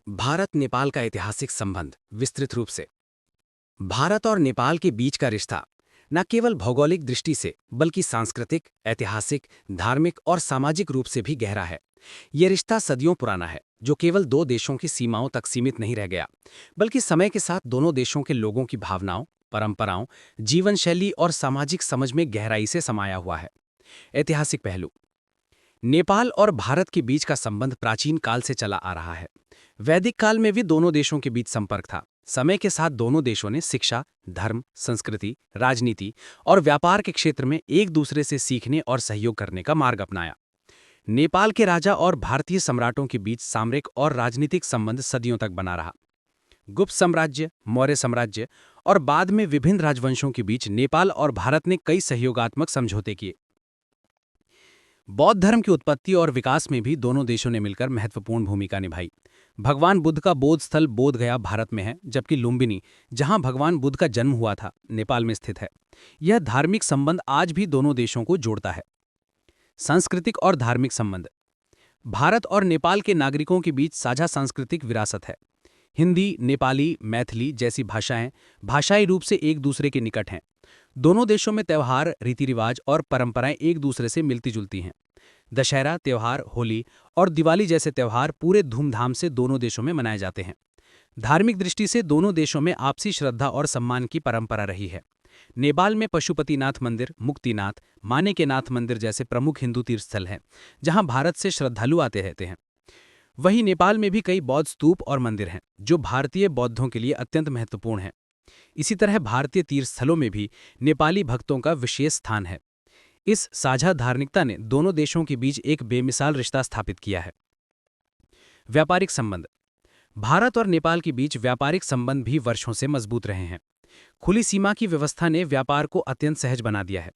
भारत नेपाल का ऐतिहासिक संबंध विस्तृत रूप से। भारत और नेपाल के बीच का रिश्ता न केवल भौगोलिक दृष्टि से बल्कि सांस्कृतिक, ऐतिहासिक, धार्मिक और सामाजिक रूप से भी गहरा है। यह रिश्ता सदियों पुराना है, जो केवल दो देशों की सीमाओं तक सीमित नहीं रह गया, बल्कि समय के साथ दोनों देशों के लोगों की भावनाओं, परंपराओं, जीवन शैली और सामाजिक समझ में गहराई से समाया हुआ है। ऐतिहासिक पहलू। नेपाल और भारत के बीच का संबंध प्राचीन काल से चला आ रहा है। वैदिक काल में भी दोनों देशों के बीच संपर्क था। समय के साथ दोनों देशों ने शिक्षा, धर्म, संस्कृति, राजनीति और व्यापार के क्षेत्र में एक दूसरे से सीखने और सहयोग करने का मार्ग अपनाया। नेपाल के राजा और भारतीय सम्राटों के बीच सामरिक और राजनीतिक संबंध सदियों तक बना रहा। गुप्त साम्राज्य, मौर्य साम्राज्य और बाद में विभिन्न राजवंशों के बीच नेपाल और भारत ने कई सहयोगात्मक समझौते किए। बौद्ध धर्म की उत्पत्ति और विकास में भी दोनों देशों ने मिलकर महत्वपूर्ण भूमिका निभाई। भगवान बुद्ध का बोध स्थल बोध गया भारत में है, जबकि लुम्बिनी, जहां भगवान बुद्ध का जन्म हुआ था, नेपाल में स्थित है। यह धार्मिक संबंध आज भी दोनों देशों को जोड़ता है। सांस्कृतिक और धार्मिक संबंध। भारत और नेपाल के नागरिकों के बीच साझा सांस्कृतिक विरासत है। हिंदी, नेपाली, मैथिली जैसी भाषाएं भाषाई रूप से एक दूसरे के निकट हैं। दोनों देशों में त्यौहार, रीति रिवाज और परंपराएं एक दूसरे से मिलती जुलती हैं। दशहरा, त्योहार, होली और दिवाली जैसे त्यौहार पूरे धूमधाम से दोनों देशों में मनाए जाते हैं। धार्मिक दृष्टि से दोनों देशों में आपसी श्रद्धा और सम्मान की परंपरा रही है। नेपाल में पशुपतिनाथ मंदिर, मुक्तिनाथ, मानेकेनाथ मंदिर जैसे प्रमुख हिंदू तीर्थस्थल हैं, जहां भारत से श्रद्धालु आते रहते हैं। वहीं नेपाल में भी कई बौद्ध स्तूप और मंदिर हैं, जो भारतीय बौद्धों के लिए अत्यंत महत्वपूर्ण हैं। इसी तरह भारतीय तीर्थस्थलों में भी नेपाली भक्तों का विशेष स्थान है। इस साझा धार्मिकता ने दोनों देशों के बीच एक बेमिसाल रिश्ता स्थापित किया है। व्यापारिक संबंध। भारत और नेपाल के बीच व्यापारिक संबंध भी वर्षों से मजबूत रहे हैं। खुली सीमा की व्यवस्था ने व्यापार को अत्यंत सहज बना दिया है।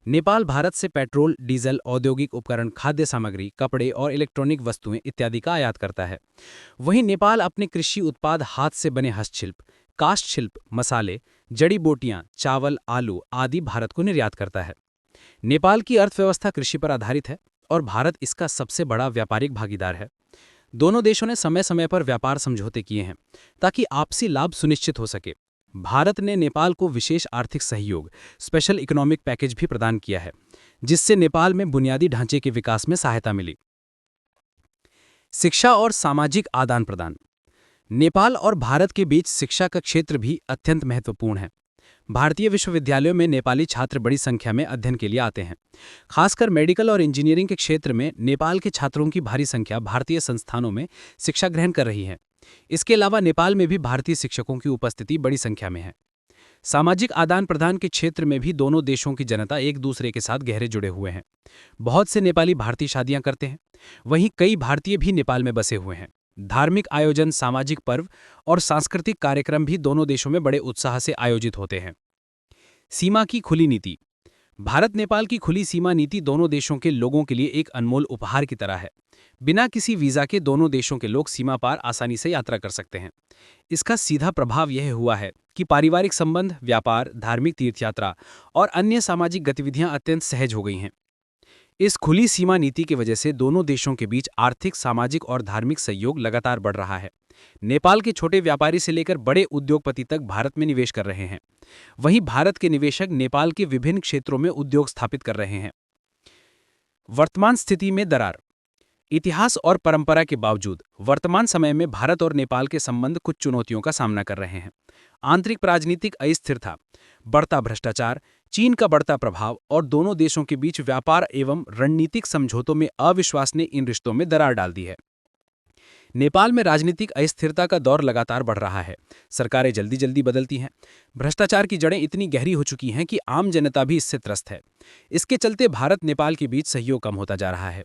नेपाल भारत से पेट्रोल, डीजल, औद्योगिक उपकरण, खाद्य सामग्री, कपड़े और इलेक्ट्रॉनिक वस्तुएं इत्यादि का आयात करता है। वहीं नेपाल अपने कृषि उत्पाद, हाथ से बने हस्तशिल्प, काष्ठ शिल्प, मसाले, जड़ी बूटियां, चावल, आलू आदि भारत को निर्यात करता है। नेपाल की अर्थव्यवस्था कृषि पर आधारित है और भारत इसका सबसे बड़ा व्यापारिक भागीदार है। दोनों देशों ने समय समय पर व्यापार समझौते किए हैं ताकि आपसी लाभ सुनिश्चित हो सके। भारत ने नेपाल को विशेष आर्थिक सहयोग, स्पेशल इकोनॉमिक पैकेज भी प्रदान किया है, जिससे नेपाल में बुनियादी ढांचे के विकास में सहायता मिली। शिक्षा और सामाजिक आदान प्रदान। नेपाल और भारत के बीच शिक्षा का क्षेत्र भी अत्यंत महत्वपूर्ण है। भारतीय विश्वविद्यालयों में नेपाली छात्र बड़ी संख्या में अध्ययन के लिए आते हैं। खासकर मेडिकल और इंजीनियरिंग के क्षेत्र में नेपाल के छात्रों की भारी संख्या भारतीय संस्थानों में शिक्षा ग्रहण कर रही है। इसके अलावा नेपाल में भी भारतीय शिक्षकों की उपस्थिति बड़ी संख्या में है। सामाजिक आदान प्रदान के क्षेत्र में भी दोनों देशों की जनता एक दूसरे के साथ गहरे जुड़े हुए हैं। बहुत से नेपाली भारतीय शादियां करते हैं, वहीं कई भारतीय भी नेपाल में बसे हुए हैं। धार्मिक आयोजन, सामाजिक पर्व और सांस्कृतिक कार्यक्रम भी दोनों देशों में बड़े उत्साह से आयोजित होते हैं। सीमा की खुली नीति। भारत नेपाल की खुली सीमा नीति दोनों देशों के लोगों के लिए एक अनमोल उपहार की तरह है। बिना किसी वीजा के दोनों देशों के लोग सीमा पार आसानी से यात्रा कर सकते हैं। इसका सीधा प्रभाव यह हुआ है कि पारिवारिक संबंध, व्यापार, धार्मिक तीर्थयात्रा और अन्य सामाजिक गतिविधियां अत्यंत सहज हो गई हैं। इस खुली सीमा नीति की वजह से दोनों देशों के बीच आर्थिक, सामाजिक और धार्मिक सहयोग लगातार बढ़ रहा है। नेपाल के छोटे व्यापारी से लेकर बड़े उद्योगपति तक भारत में निवेश कर रहे हैं। वहीं भारत के निवेशक नेपाल के विभिन्न क्षेत्रों में उद्योग स्थापित कर रहे हैं। वर्तमान स्थिति में दरार। इतिहास और परंपरा के बावजूद वर्तमान समय में भारत और नेपाल के संबंध कुछ चुनौतियों का सामना कर रहे हैं। आंतरिक राजनीतिक अस्थिरता, बढ़ता भ्रष्टाचार, चीन का बढ़ता प्रभाव और दोनों देशों के बीच व्यापार एवं रणनीतिक समझौतों में अविश्वास ने इन रिश्तों में दरार डाल दी है। नेपाल में राजनीतिक अस्थिरता का दौर लगातार बढ़ रहा है। सरकारें जल्दी जल्दी बदलती हैं। भ्रष्टाचार की जड़ें इतनी गहरी हो चुकी हैं कि आम जनता भी इससे त्रस्त है। इसके चलते भारत नेपाल के बीच सहयोग कम होता जा रहा है।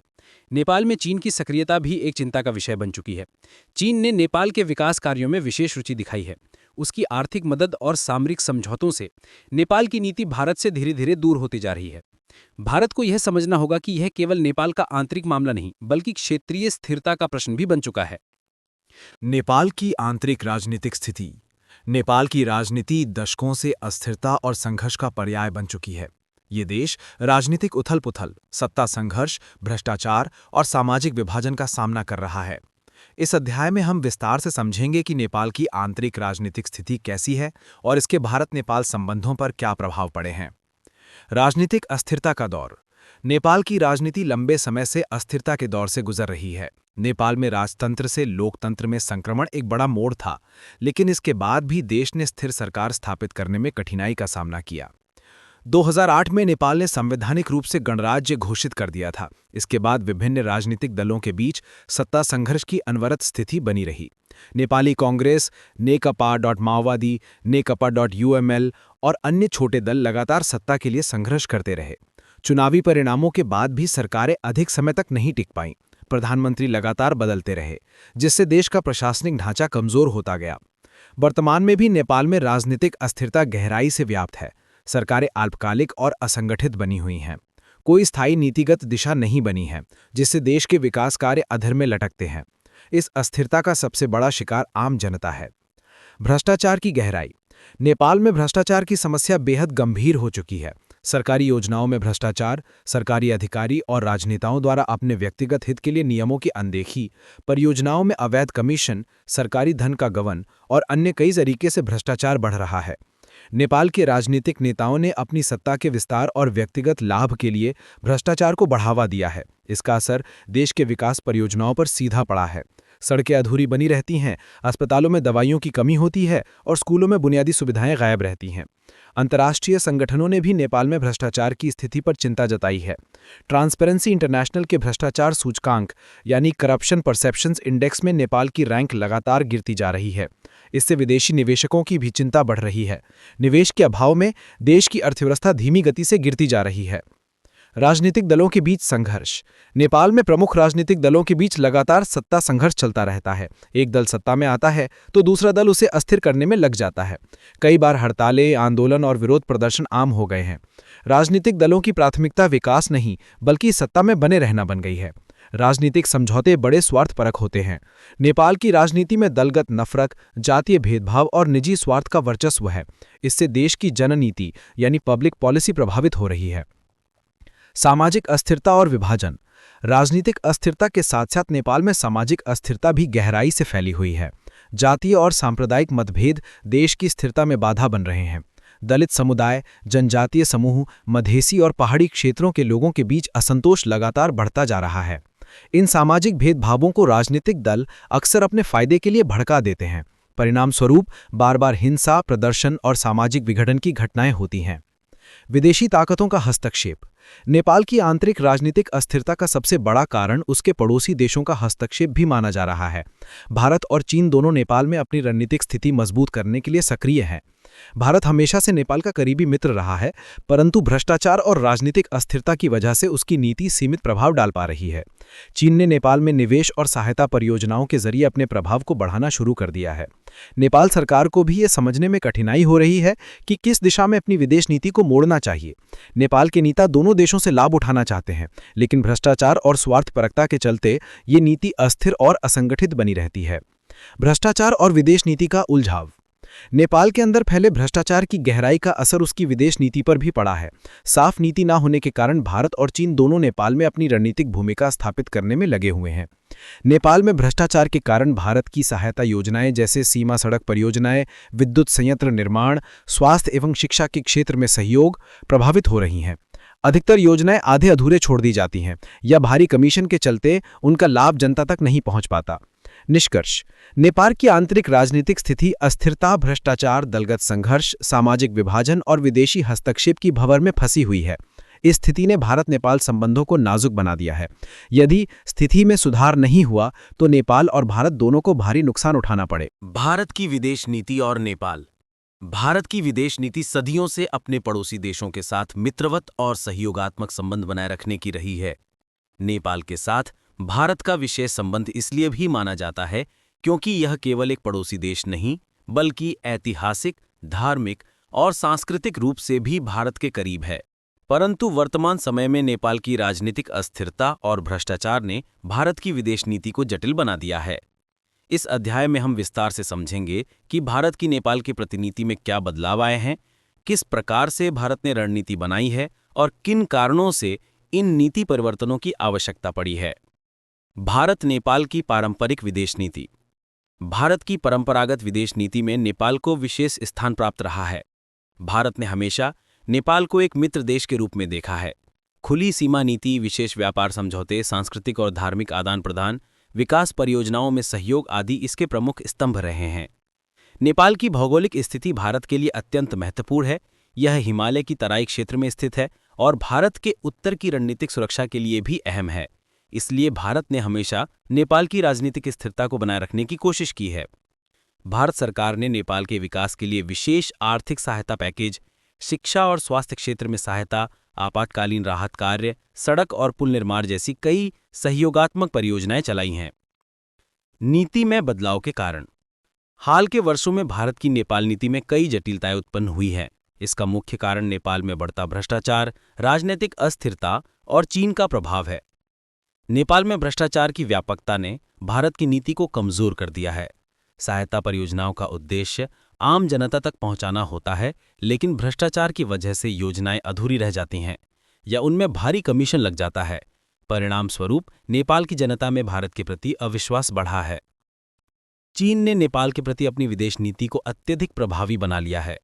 नेपाल में चीन की सक्रियता भी एक चिंता का विषय बन चुकी है। चीन ने नेपाल के विकास कार्यों में विशेष रुचि दिखाई है। उसकी आर्थिक मदद और सामरिक समझौतों से नेपाल की नीति भारत से धीरे धीरे दूर होती जा रही है। भारत को यह समझना होगा कि यह केवल नेपाल का आंतरिक मामला नहीं, बल्कि क्षेत्रीय स्थिरता का प्रश्न भी बन चुका है। नेपाल की आंतरिक राजनीतिक स्थिति। नेपाल की राजनीति दशकों से अस्थिरता और संघर्ष का पर्याय बन चुकी है। ये देश राजनीतिक उथल-पुथल, सत्ता संघर्ष, भ्रष्टाचार और सामाजिक विभाजन का सामना कर रहा है। इस अध्याय में हम विस्तार से समझेंगे कि नेपाल की आंतरिक राजनीतिक स्थिति कैसी है और इसके भारत-नेपाल संबंधों पर क्या प्रभाव पड़े हैं। राजनीतिक अस्थिरता का दौर। नेपाल की राजनीति लंबे समय से अस्थिरता के दौर से गुजर रही है। नेपाल में राजतंत्र से लोकतंत्र में संक्रमण एक बड़ा मोड़ था, लेकिन इसके बाद भी देश ने स्थिर सरकार स्थापित करने में कठिनाई का सामना किया। 2008 में नेपाल ने संवैधानिक रूप से गणराज्य घोषित कर दिया था। इसके बाद विभिन्न राजनीतिक दलों के बीच सत्ता संघर्ष की अनवरत स्थिति बनी रही। नेपाली कांग्रेस, नेकपा.माओवादी, नेकपा.UML और अन्य छोटे दल लगातार सत्ता के लिए संघर्ष करते रहे। चुनावी परिणामों के बाद भी सरकारें अधिक समय तक नहीं टिक पाईं। प्रधानमंत्री लगातार बदलते रहे, जिससे देश का प्रशासनिक ढांचा कमजोर होता गया। वर्तमान में भी नेपाल में राजनीतिक अस्थिरता गहराई से व्याप्त है। सरकारें अल्पकालिक और असंगठित बनी हुई हैं। कोई स्थायी नीतिगत दिशा नहीं बनी है, जिससे देश के विकास कार्य अधर में लटकते हैं। इस अस्थिरता का सबसे बड़ा शिकार आम जनता है। भ्रष्टाचार की गहराई। नेपाल में भ्रष्टाचार की समस्या बेहद गंभीर हो चुकी है। सरकारी योजनाओं में भ्रष्टाचार, सरकारी अधिकारी और राजनेताओं द्वारा अपने व्यक्तिगत हित के लिए नियमों की अनदेखी, परियोजनाओं में अवैध कमीशन, सरकारी धन का गबन और अन्य कई तरीके से भ्रष्टाचार बढ़ रहा है। नेपाल के राजनीतिक नेताओं ने अपनी सत्ता के विस्तार और व्यक्तिगत लाभ के लिए भ्रष्टाचार को बढ़ावा दिया है। इसका असर देश के विकास परियोजनाओं पर सीधा पड़ा है। सड़कें अधूरी बनी रहती हैं, अस्पतालों में दवाइयों की कमी होती है और स्कूलों में बुनियादी सुविधाएं गायब रहती हैं। अंतर्राष्ट्रीय संगठनों ने भी नेपाल में भ्रष्टाचार की स्थिति पर चिंता जताई है। ट्रांसपेरेंसी इंटरनेशनल के भ्रष्टाचार सूचकांक यानी करप्शन परसेप्शंस इंडेक्स में नेपाल की रैंक लगातार गिरती जा रही है। इससे विदेशी निवेशकों की भी चिंता बढ़ रही है। निवेश के अभाव में देश की अर्थव्यवस्था धीमी गति से गिरती जा रही है। राजनीतिक दलों के बीच संघर्ष। नेपाल में प्रमुख राजनीतिक दलों के बीच लगातार सत्ता संघर्ष चलता रहता है। एक दल सत्ता में आता है तो दूसरा दल उसे अस्थिर करने में लग जाता है। कई बार हड़तालें, आंदोलन और विरोध प्रदर्शन आम हो गए हैं। राजनीतिक दलों की प्राथमिकता विकास नहीं, बल्कि सत्ता में बने रहना बन गई है। राजनीतिक समझौते बड़े स्वार्थपरक होते हैं। नेपाल की राजनीति में दलगत नफरत, जातीय भेदभाव और निजी स्वार्थ का वर्चस्व है। इससे देश की जननीति यानी पब्लिक पॉलिसी प्रभावित हो रही है। सामाजिक अस्थिरता और विभाजन। राजनीतिक अस्थिरता के साथ साथ नेपाल में सामाजिक अस्थिरता भी गहराई से फैली हुई है। जातीय और सांप्रदायिक मतभेद देश की स्थिरता में बाधा बन रहे हैं। दलित समुदाय, जनजातीय समूह, मधेसी और पहाड़ी क्षेत्रों के लोगों के बीच असंतोष लगातार बढ़ता जा रहा है। इन सामाजिक भेदभावों को राजनीतिक दल अक्सर अपने फायदे के लिए भड़का देते हैं। परिणाम स्वरूप बार बार हिंसा, प्रदर्शन और सामाजिक विघटन की घटनाएं होती हैं। विदेशी ताकतों का हस्तक्षेप। नेपाल की आंतरिक राजनीतिक अस्थिरता का सबसे बड़ा कारण उसके पड़ोसी देशों का हस्तक्षेप भी माना जा रहा है। भारत और चीन दोनों नेपाल में अपनी रणनीतिक स्थिति मजबूत करने के लिए सक्रिय हैं। भारत हमेशा से नेपाल का करीबी मित्र रहा है, परंतु भ्रष्टाचार और राजनीतिक अस्थिरता की वजह से उसकी नीति सीमित प्रभाव डाल पा रही है। चीन ने नेपाल में निवेश और सहायता परियोजनाओं के जरिए अपने प्रभाव को बढ़ाना शुरू कर दिया है। नेपाल सरकार को भी ये समझने में कठिनाई हो रही है कि किस दिशा में अपनी विदेश नीति को मोड़ना चाहिए। नेपाल के नेता दोनों देशों से लाभ उठाना चाहते हैं, लेकिन भ्रष्टाचार और स्वार्थपरकता के चलते ये नीति अस्थिर और असंगठित बनी रहती है। भ्रष्टाचार और विदेश नीति का उलझाव। नेपाल के अंदर फैले भ्रष्टाचार की गहराई का असर उसकी विदेश नीति पर भी पड़ा है। साफ नीति न होने के कारण भारत और चीन दोनों नेपाल में अपनी रणनीतिक भूमिका स्थापित करने में लगे हुए हैं। नेपाल में भ्रष्टाचार के कारण भारत की सहायता योजनाएं जैसे सीमा सड़क परियोजनाएं, विद्युत संयंत्र निर्माण, स्वास्थ्य एवं शिक्षा के क्षेत्र में सहयोग प्रभावित हो रही हैं। अधिकतर योजनाएं आधे अधूरे छोड़ दी जाती हैं या भारी कमीशन के चलते उनका लाभ जनता तक नहीं पहुंच पाता। निष्कर्ष: नेपाल की आंतरिक राजनीतिक स्थिति अस्थिरता, भ्रष्टाचार, दलगत संघर्ष, सामाजिक विभाजन और विदेशी हस्तक्षेप की भंवर में फंसी हुई है। इस स्थिति ने भारत नेपाल संबंधों को नाजुक बना दिया है। यदि स्थिति में सुधार नहीं हुआ तो नेपाल और भारत दोनों को भारी नुकसान उठाना पड़े। भारत की विदेश नीति और नेपाल। भारत की विदेश नीति सदियों से अपने पड़ोसी देशों के साथ मित्रवत और सहयोगात्मक संबंध बनाए रखने की रही है। नेपाल के साथ भारत का विशेष संबंध इसलिए भी माना जाता है क्योंकि यह केवल एक पड़ोसी देश नहीं, बल्कि ऐतिहासिक, धार्मिक और सांस्कृतिक रूप से भी भारत के करीब है। परंतु वर्तमान समय में नेपाल की राजनीतिक अस्थिरता और भ्रष्टाचार ने भारत की विदेश नीति को जटिल बना दिया है। इस अध्याय में हम विस्तार से समझेंगे कि भारत की नेपाल की प्रतिनीति में क्या बदलाव आए हैं, किस प्रकार से भारत ने रणनीति बनाई है और किन कारणों से इन नीति परिवर्तनों की आवश्यकता पड़ी है। भारत नेपाल की पारंपरिक विदेश नीति। भारत की परंपरागत विदेश नीति में नेपाल को विशेष स्थान प्राप्त रहा है। भारत ने हमेशा नेपाल को एक मित्र देश के रूप में देखा है। खुली सीमा नीति, विशेष व्यापार समझौते, सांस्कृतिक और धार्मिक आदान प्रदान, विकास परियोजनाओं में सहयोग आदि इसके प्रमुख स्तंभ रहे हैं। नेपाल की भौगोलिक स्थिति भारत के लिए अत्यंत महत्वपूर्ण है। यह हिमालय की तराई क्षेत्र में स्थित है और भारत के उत्तर की रणनीतिक सुरक्षा के लिए भी अहम है। इसलिए भारत ने हमेशा नेपाल की राजनीतिक स्थिरता को बनाए रखने की कोशिश की है। भारत सरकार ने नेपाल के विकास के लिए विशेष आर्थिक सहायता पैकेज, शिक्षा और स्वास्थ्य क्षेत्र में सहायता, आपातकालीन राहत कार्य, सड़क और पुल निर्माण जैसी कई सहयोगात्मक परियोजनाएं चलाई हैं। नीति में बदलाव के कारण। हाल के वर्षों में भारत की नेपाल नीति में कई जटिलताएं उत्पन्न हुई हैं। इसका मुख्य कारण नेपाल में बढ़ता भ्रष्टाचार, राजनीतिक अस्थिरता और चीन का प्रभाव है। नेपाल में भ्रष्टाचार की व्यापकता ने भारत की नीति को कमजोर कर दिया है। सहायता परियोजनाओं का उद्देश्य आम जनता तक पहुंचाना होता है, लेकिन भ्रष्टाचार की वजह से योजनाएं अधूरी रह जाती हैं या उनमें भारी कमीशन लग जाता है। परिणाम स्वरूप नेपाल की जनता में भारत के प्रति अविश्वास बढ़ा है। चीन ने नेपाल के प्रति अपनी विदेश नीति को अत्यधिक प्रभावी बना लिया है।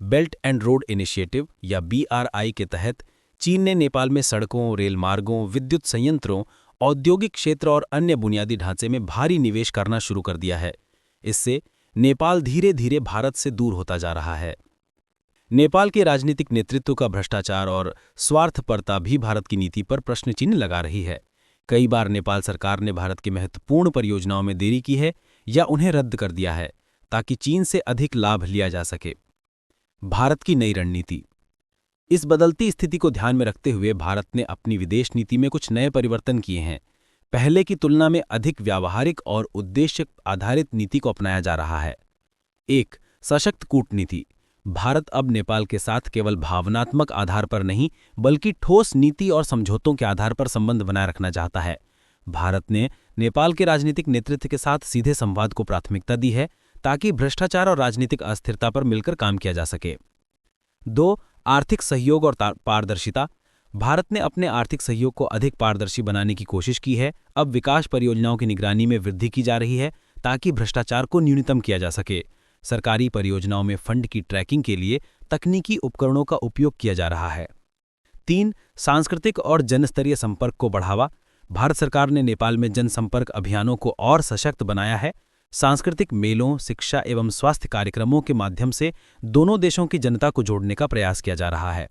बेल्ट एंड रोड इनिशिएटिव या BRI के तहत चीन ने नेपाल में सड़कों, रेल मार्गों, विद्युत संयंत्रों, औद्योगिक क्षेत्र और अन्य बुनियादी ढांचे में भारी निवेश करना शुरू कर दिया है। इससे नेपाल धीरे धीरे भारत से दूर होता जा रहा है। नेपाल के राजनीतिक नेतृत्व का भ्रष्टाचार और स्वार्थपरता भी भारत की नीति पर प्रश्न चिन्ह लगा रही है। कई बार नेपाल सरकार ने भारत की महत्वपूर्ण परियोजनाओं में देरी की है या उन्हें रद्द कर दिया है ताकि चीन से अधिक लाभ लिया जा सके। भारत की नई रणनीति। इस बदलती स्थिति को ध्यान में रखते हुए भारत ने अपनी विदेश नीति में कुछ नए परिवर्तन किए हैं। पहले की तुलना में अधिक व्यावहारिक और उद्देश्य आधारित नीति को अपनाया जा रहा है। 1. सशक्त कूटनीति। भारत अब नेपाल के साथ केवल भावनात्मक आधार पर नहीं, बल्कि ठोस नीति और समझौतों के आधार पर संबंध बनाए रखना चाहता है। भारत ने नेपाल के राजनीतिक नेतृत्व के साथ सीधे संवाद को प्राथमिकता दी है ताकि भ्रष्टाचार और राजनीतिक अस्थिरता पर मिलकर काम किया जा सके। 2. आर्थिक सहयोग और पारदर्शिता। भारत ने अपने आर्थिक सहयोग को अधिक पारदर्शी बनाने की कोशिश की है। अब विकास परियोजनाओं की निगरानी में वृद्धि की जा रही है ताकि भ्रष्टाचार को न्यूनतम किया जा सके। सरकारी परियोजनाओं में फंड की ट्रैकिंग के लिए तकनीकी उपकरणों का उपयोग किया जा रहा है। 3. सांस्कृतिक और जनस्तरीय संपर्क को बढ़ावा। भारत सरकार ने नेपाल में जनसंपर्क अभियानों को और सशक्त बनाया है। सांस्कृतिक मेलों, शिक्षा एवं स्वास्थ्य कार्यक्रमों के माध्यम से दोनों देशों की जनता को जोड़ने का प्रयास किया जा रहा है।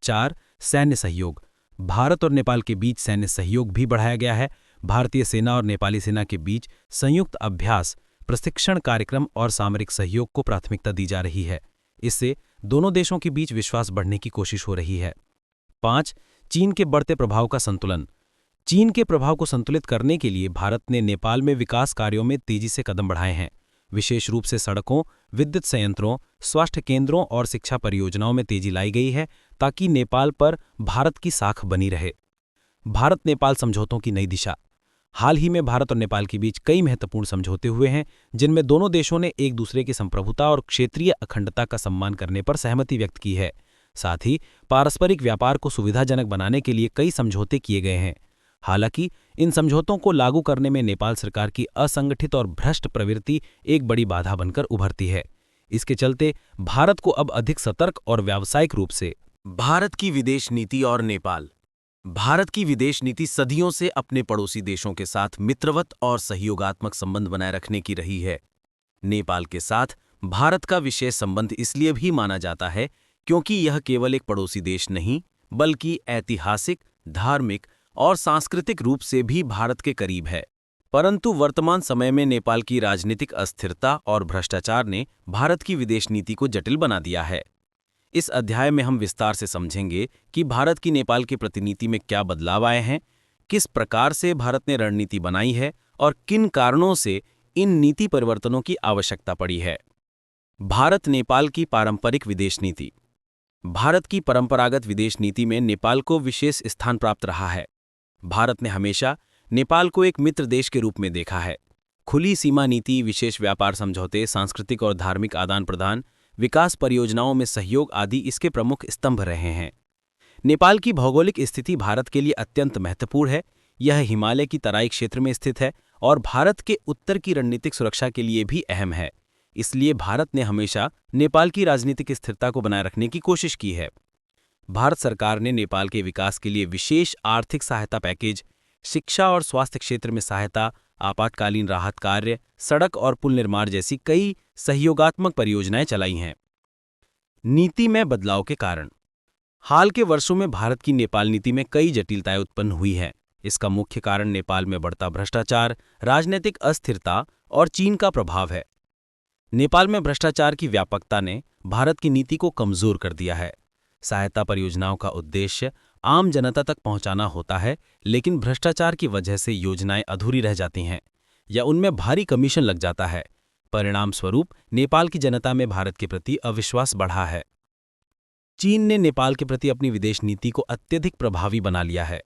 4. सैन्य सहयोग। भारत और नेपाल के बीच सैन्य सहयोग भी बढ़ाया गया है। भारतीय सेना और नेपाली सेना के बीच संयुक्त अभ्यास, प्रशिक्षण कार्यक्रम और सामरिक सहयोग को प्राथमिकता दी जा रही है। इससे दोनों देशों के बीच विश्वास बढ़ने की कोशिश हो रही है। 5. चीन के बढ़ते प्रभाव का संतुलन। चीन के प्रभाव को संतुलित करने के लिए भारत ने नेपाल में विकास कार्यों में तेजी से कदम बढ़ाए हैं। विशेष रूप से सड़कों, विद्युत संयंत्रों, स्वास्थ्य केंद्रों और शिक्षा परियोजनाओं में तेजी लाई गई है ताकि नेपाल पर भारत की साख बनी रहे। भारत नेपाल समझौतों की नई दिशा। हाल ही में भारत और नेपाल के बीच कई महत्वपूर्ण समझौते हुए हैं, जिनमें दोनों देशों ने एक दूसरे की संप्रभुता और क्षेत्रीय अखंडता का सम्मान करने पर सहमति व्यक्त की है। साथ ही पारस्परिक व्यापार को सुविधाजनक बनाने के लिए कई समझौते किए गए हैं। हालांकि इन समझौतों को लागू करने में नेपाल सरकार की असंगठित और भ्रष्ट प्रवृत्ति एक बड़ी बाधा बनकर उभरती है। इसके चलते भारत को अब अधिक सतर्क और व्यावसायिक रूप से। भारत की विदेश नीति और नेपाल। भारत की विदेश नीति सदियों से अपने पड़ोसी देशों के साथ मित्रवत और सहयोगात्मक संबंध बनाए रखने की रही है। नेपाल के साथ भारत का विशेष संबंध इसलिए भी माना जाता है क्योंकि यह केवल एक पड़ोसी देश नहीं, बल्कि ऐतिहासिक, धार्मिक और सांस्कृतिक रूप से भी भारत के करीब है। परंतु वर्तमान समय में नेपाल की राजनीतिक अस्थिरता और भ्रष्टाचार ने भारत की विदेश नीति को जटिल बना दिया है। इस अध्याय में हम विस्तार से समझेंगे कि भारत की नेपाल की प्रतिनीति में क्या बदलाव आए हैं, किस प्रकार से भारत ने रणनीति बनाई है और किन कारणों से इन नीति परिवर्तनों की आवश्यकता पड़ी है। भारत नेपाल की पारंपरिक विदेश नीति। भारत की परंपरागत विदेश नीति में नेपाल को विशेष स्थान प्राप्त रहा है। भारत ने हमेशा नेपाल को एक मित्र देश के रूप में देखा है। खुली सीमा नीति, विशेष व्यापार समझौते, सांस्कृतिक और धार्मिक आदान प्रदान, विकास परियोजनाओं में सहयोग आदि इसके प्रमुख स्तंभ रहे हैं। नेपाल की भौगोलिक स्थिति भारत के लिए अत्यंत महत्वपूर्ण है। यह हिमालय की तराई क्षेत्र में स्थित है और भारत के उत्तर की रणनीतिक सुरक्षा के लिए भी अहम है। इसलिए भारत ने हमेशा नेपाल की राजनीतिक स्थिरता को बनाए रखने की कोशिश की है। भारत सरकार ने नेपाल के विकास के लिए विशेष आर्थिक सहायता पैकेज, शिक्षा और स्वास्थ्य क्षेत्र में सहायता, आपातकालीन राहत कार्य, सड़क और पुल निर्माण जैसी कई सहयोगात्मक परियोजनाएं चलाई हैं। नीति में बदलाव के कारण हाल के वर्षों में भारत की नेपाल नीति में कई जटिलताएं उत्पन्न हुई हैं। इसका मुख्य कारण नेपाल में बढ़ता भ्रष्टाचार, राजनीतिक अस्थिरता और चीन का प्रभाव है। नेपाल में भ्रष्टाचार की व्यापकता ने भारत की नीति को कमजोर कर दिया है। सहायता परियोजनाओं का उद्देश्य आम जनता तक पहुंचाना होता है, लेकिन भ्रष्टाचार की वजह से योजनाएं अधूरी रह जाती हैं या उनमें भारी कमीशन लग जाता है। परिणाम स्वरूप नेपाल की जनता में भारत के प्रति अविश्वास बढ़ा है। चीन ने नेपाल के प्रति अपनी विदेश नीति को अत्यधिक प्रभावी बना लिया है।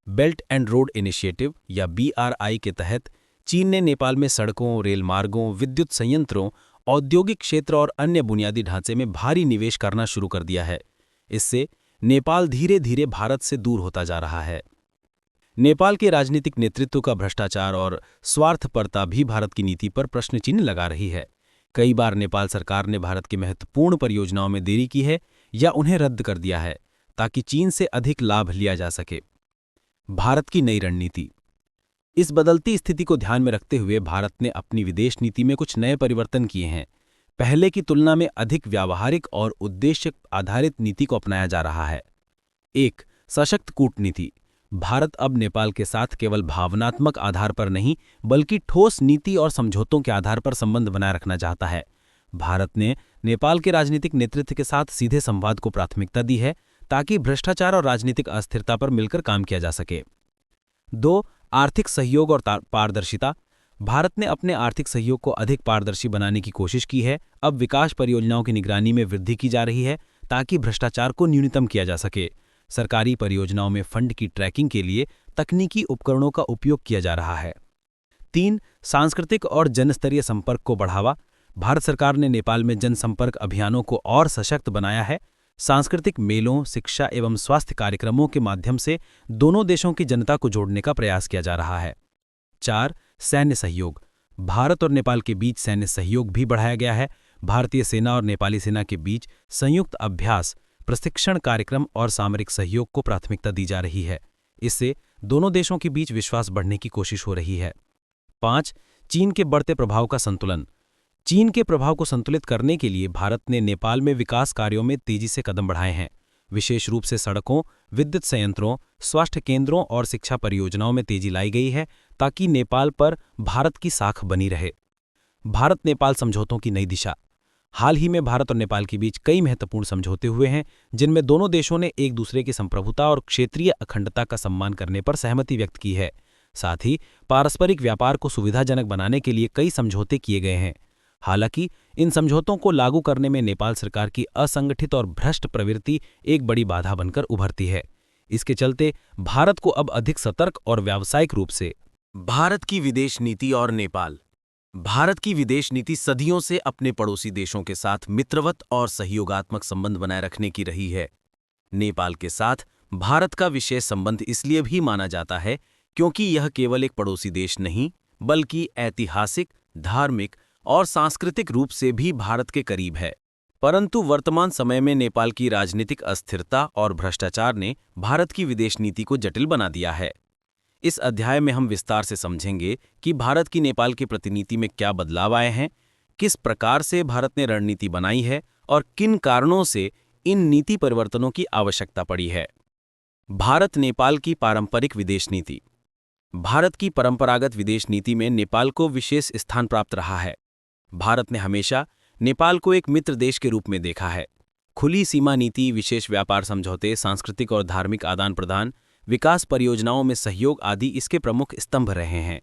बेल्ट एंड रोड इनिशिएटिव या BRI के तहत चीन ने नेपाल में सड़कों, रेल मार्गों, विद्युत संयंत्रों, औद्योगिक क्षेत्र और अन्य बुनियादी ढांचे में भारी निवेश करना शुरू कर दिया है। इससे नेपाल धीरे धीरे भारत से दूर होता जा रहा है। नेपाल के राजनीतिक नेतृत्व का भ्रष्टाचार और स्वार्थपरता भी भारत की नीति पर प्रश्न चिन्ह लगा रही है। कई बार नेपाल सरकार ने भारत की महत्वपूर्ण परियोजनाओं में देरी की है या उन्हें रद्द कर दिया है ताकि चीन से अधिक लाभ लिया जा सके। भारत की नई रणनीति। इस बदलती स्थिति को ध्यान में रखते हुए भारत ने अपनी विदेश नीति में कुछ नए परिवर्तन किए हैं। पहले की तुलना में अधिक व्यावहारिक और उद्देश्य आधारित नीति को अपनाया जा रहा है। 1. सशक्त कूटनीति। भारत अब नेपाल के साथ केवल भावनात्मक आधार पर नहीं, बल्कि ठोस नीति और समझौतों के आधार पर संबंध बनाए रखना चाहता है। भारत ने नेपाल के राजनीतिक नेतृत्व के साथ सीधे संवाद को प्राथमिकता दी है ताकि भ्रष्टाचार और राजनीतिक अस्थिरता पर मिलकर काम किया जा सके। 2. आर्थिक सहयोग और पारदर्शिता। भारत ने अपने आर्थिक सहयोग को अधिक पारदर्शी बनाने की कोशिश की है। अब विकास परियोजनाओं की निगरानी में वृद्धि की जा रही है ताकि भ्रष्टाचार को न्यूनतम किया जा सके। सरकारी परियोजनाओं में फंड की ट्रैकिंग के लिए तकनीकी उपकरणों का उपयोग किया जा रहा है। 3. सांस्कृतिक और जनस्तरीय संपर्क को बढ़ावा। भारत सरकार ने नेपाल में जनसंपर्क अभियानों को और सशक्त बनाया है। सांस्कृतिक मेलों, शिक्षा एवं स्वास्थ्य कार्यक्रमों के माध्यम से दोनों देशों की जनता को जोड़ने का प्रयास किया जा रहा है। 4. सैन्य सहयोग। भारत और नेपाल के बीच सैन्य सहयोग भी बढ़ाया गया है। भारतीय सेना और नेपाली सेना के बीच संयुक्त अभ्यास, प्रशिक्षण कार्यक्रम और सामरिक सहयोग को प्राथमिकता दी जा रही है। इससे दोनों देशों के बीच विश्वास बढ़ने की कोशिश हो रही है। 5. चीन के बढ़ते प्रभाव का संतुलन। चीन के प्रभाव को संतुलित करने के लिए भारत ने नेपाल में विकास कार्यों में तेजी से कदम बढ़ाए हैं। विशेष रूप से सड़कों, विद्युत संयंत्रों, स्वास्थ्य केंद्रों और शिक्षा परियोजनाओं में तेजी लाई गई है ताकि नेपाल पर भारत की साख बनी रहे। भारत नेपाल समझौतों की नई दिशा। हाल ही में भारत और नेपाल के बीच कई महत्वपूर्ण समझौते हुए हैं जिनमें दोनों देशों ने एक दूसरे की संप्रभुता और क्षेत्रीय अखंडता का सम्मान करने पर सहमति व्यक्त की है। साथ ही पारस्परिक व्यापार को सुविधाजनक बनाने के लिए कई समझौते किए गए हैं। हालांकि इन समझौतों को लागू करने में नेपाल सरकार की असंगठित और भ्रष्ट प्रवृत्ति एक बड़ी बाधा बनकर उभरती है। इसके चलते भारत को अब अधिक सतर्क और व्यावसायिक रूप से भारत की विदेश नीति और नेपाल। भारत की विदेश नीति सदियों से अपने पड़ोसी देशों के साथ मित्रवत और सहयोगात्मक संबंध बनाए रखने की रही है। नेपाल के साथ भारत का विशेष संबंध इसलिए भी माना जाता है क्योंकि यह केवल एक पड़ोसी देश नहीं, बल्कि ऐतिहासिक, धार्मिक और सांस्कृतिक रूप से भी भारत के करीब है। परंतु वर्तमान समय में नेपाल की राजनीतिक अस्थिरता और भ्रष्टाचार ने भारत की विदेश नीति को जटिल बना दिया है। इस अध्याय में हम विस्तार से समझेंगे कि भारत की नेपाल की प्रतिनीति में क्या बदलाव आए हैं, किस प्रकार से भारत ने रणनीति बनाई है और किन कारणों से इन नीति परिवर्तनों की आवश्यकता पड़ी है। भारत नेपाल की पारंपरिक विदेश नीति। भारत की परंपरागत विदेश नीति में नेपाल को विशेष स्थान प्राप्त रहा है। भारत ने हमेशा नेपाल को एक मित्र देश के रूप में देखा है। खुली सीमा नीति, विशेष व्यापार समझौते, सांस्कृतिक और धार्मिक आदान प्रदान, विकास परियोजनाओं में सहयोग आदि इसके प्रमुख स्तंभ रहे हैं।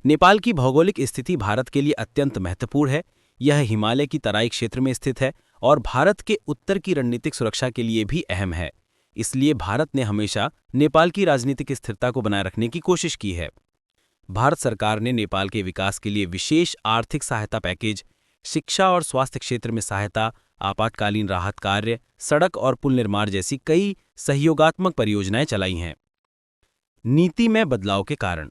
नेपाल की भौगोलिक स्थिति भारत के लिए अत्यंत महत्वपूर्ण है। यह हिमालय की तराई क्षेत्र में स्थित है और भारत के उत्तर की रणनीतिक सुरक्षा के लिए भी अहम है। इसलिए भारत ने हमेशा नेपाल की राजनीतिक स्थिरता को बनाए रखने की कोशिश की है। भारत सरकार ने नेपाल के विकास के लिए विशेष आर्थिक सहायता पैकेज, शिक्षा और स्वास्थ्य क्षेत्र में सहायता, आपातकालीन राहत कार्य, सड़क और पुल निर्माण जैसी कई सहयोगात्मक परियोजनाएं चलाई हैं। नीति में बदलाव के कारण।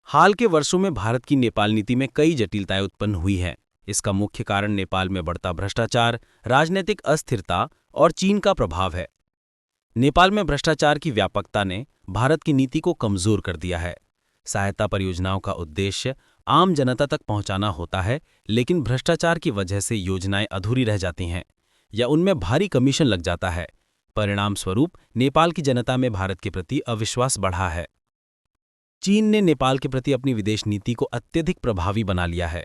हाल के वर्षों में भारत की नेपाल नीति में कई जटिलताएं उत्पन्न हुई हैं। इसका मुख्य कारण नेपाल में बढ़ता भ्रष्टाचार, राजनीतिक अस्थिरता और चीन का प्रभाव है। नेपाल में भ्रष्टाचार की व्यापकता ने भारत की नीति को कमजोर कर दिया है। सहायता परियोजनाओं का उद्देश्य आम जनता तक पहुंचाना होता है, लेकिन भ्रष्टाचार की वजह से योजनाएं अधूरी रह जाती हैं या उनमें भारी कमीशन लग जाता है। परिणाम स्वरूप नेपाल की जनता में भारत के प्रति अविश्वास बढ़ा है। चीन ने नेपाल के प्रति अपनी विदेश नीति को अत्यधिक प्रभावी बना लिया है।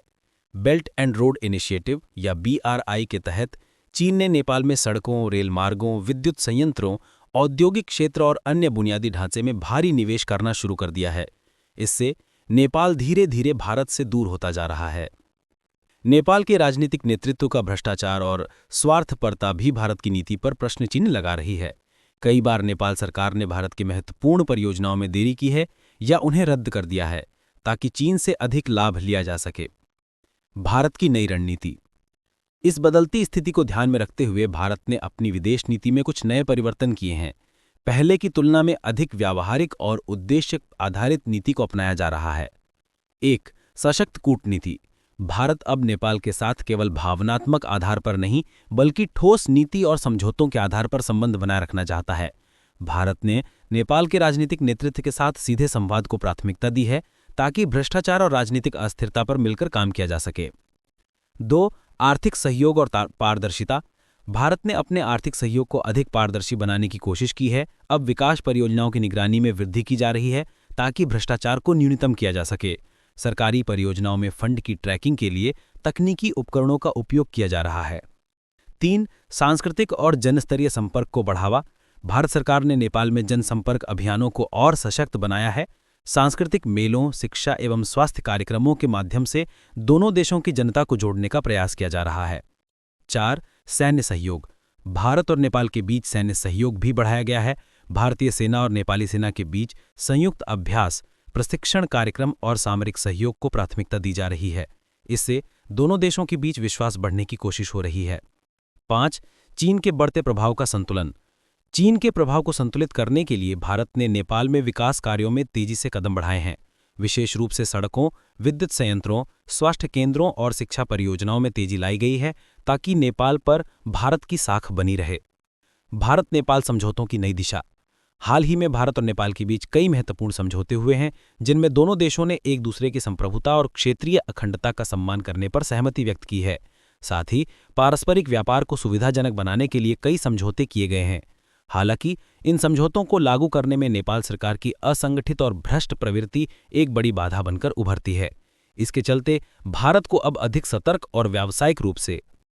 बेल्ट एंड रोड इनिशिएटिव या BRI के तहत चीन ने नेपाल में सड़कों, रेल मार्गों, विद्युत संयंत्रों, औद्योगिक क्षेत्र और अन्य बुनियादी ढांचे में भारी निवेश करना शुरू कर दिया है। इससे नेपाल धीरे धीरे भारत से दूर होता जा रहा है। नेपाल के राजनीतिक नेतृत्व का भ्रष्टाचार और स्वार्थपरता भी भारत की नीति पर प्रश्न चिन्ह लगा रही है। कई बार नेपाल सरकार ने भारत की महत्वपूर्ण परियोजनाओं में देरी की है या उन्हें रद्द कर दिया है ताकि चीन से अधिक लाभ लिया जा सके। भारत की नई रणनीति। इस बदलती स्थिति को ध्यान में रखते हुए भारत ने अपनी विदेश नीति में कुछ नए परिवर्तन किए हैं। पहले की तुलना में अधिक व्यावहारिक और उद्देश्य आधारित नीति को अपनाया जा रहा है। 1. सशक्त कूटनीति। भारत अब नेपाल के साथ केवल भावनात्मक आधार पर नहीं, बल्कि ठोस नीति और समझौतों के आधार पर संबंध बनाए रखना चाहता है। भारत ने नेपाल के राजनीतिक नेतृत्व के साथ सीधे संवाद को प्राथमिकता दी है ताकि भ्रष्टाचार और राजनीतिक अस्थिरता पर मिलकर काम किया जा सके। 2. आर्थिक सहयोग और पारदर्शिता। भारत ने अपने आर्थिक सहयोग को अधिक पारदर्शी बनाने की कोशिश की है। अब विकास परियोजनाओं की निगरानी में वृद्धि की जा रही है ताकि भ्रष्टाचार को न्यूनतम किया जा सके। सरकारी परियोजनाओं में फंड की ट्रैकिंग के लिए तकनीकी उपकरणों का उपयोग किया जा रहा है। 3. सांस्कृतिक और जनस्तरीय संपर्क को बढ़ावा। भारत सरकार ने नेपाल में जनसंपर्क अभियानों को और सशक्त बनाया है। सांस्कृतिक मेलों, शिक्षा एवं स्वास्थ्य कार्यक्रमों के माध्यम से दोनों देशों की जनता को जोड़ने का प्रयास किया जा रहा है। 4. सैन्य सहयोग। भारत और नेपाल के बीच सैन्य सहयोग भी बढ़ाया गया है। भारतीय सेना और नेपाली सेना के बीच संयुक्त अभ्यास, प्रशिक्षण कार्यक्रम और सामरिक सहयोग को प्राथमिकता दी जा रही है। इससे दोनों देशों के बीच विश्वास बढ़ने की कोशिश हो रही है। 5. चीन के बढ़ते प्रभाव का संतुलन। चीन के प्रभाव को संतुलित करने के लिए भारत ने नेपाल में विकास कार्यों में तेजी से कदम बढ़ाए हैं। विशेष रूप से सड़कों, विद्युत संयंत्रों, स्वास्थ्य केंद्रों और शिक्षा परियोजनाओं में तेजी लाई गई है ताकि नेपाल पर भारत की साख बनी रहे। भारत नेपाल समझौतों की नई दिशा। हाल ही में भारत और नेपाल के बीच कई महत्वपूर्ण समझौते हुए हैं जिनमें दोनों देशों ने एक दूसरे की संप्रभुता और क्षेत्रीय अखंडता का सम्मान करने पर सहमति व्यक्त की है। साथ ही पारस्परिक व्यापार को सुविधाजनक बनाने के लिए कई समझौते किए गए हैं। हालांकि इन समझौतों को लागू करने में नेपाल सरकार की असंगठित और भ्रष्ट प्रवृत्ति एक बड़ी बाधा बनकर उभरती है। इसके चलते भारत को अब अधिक सतर्क और व्यावसायिक रूप से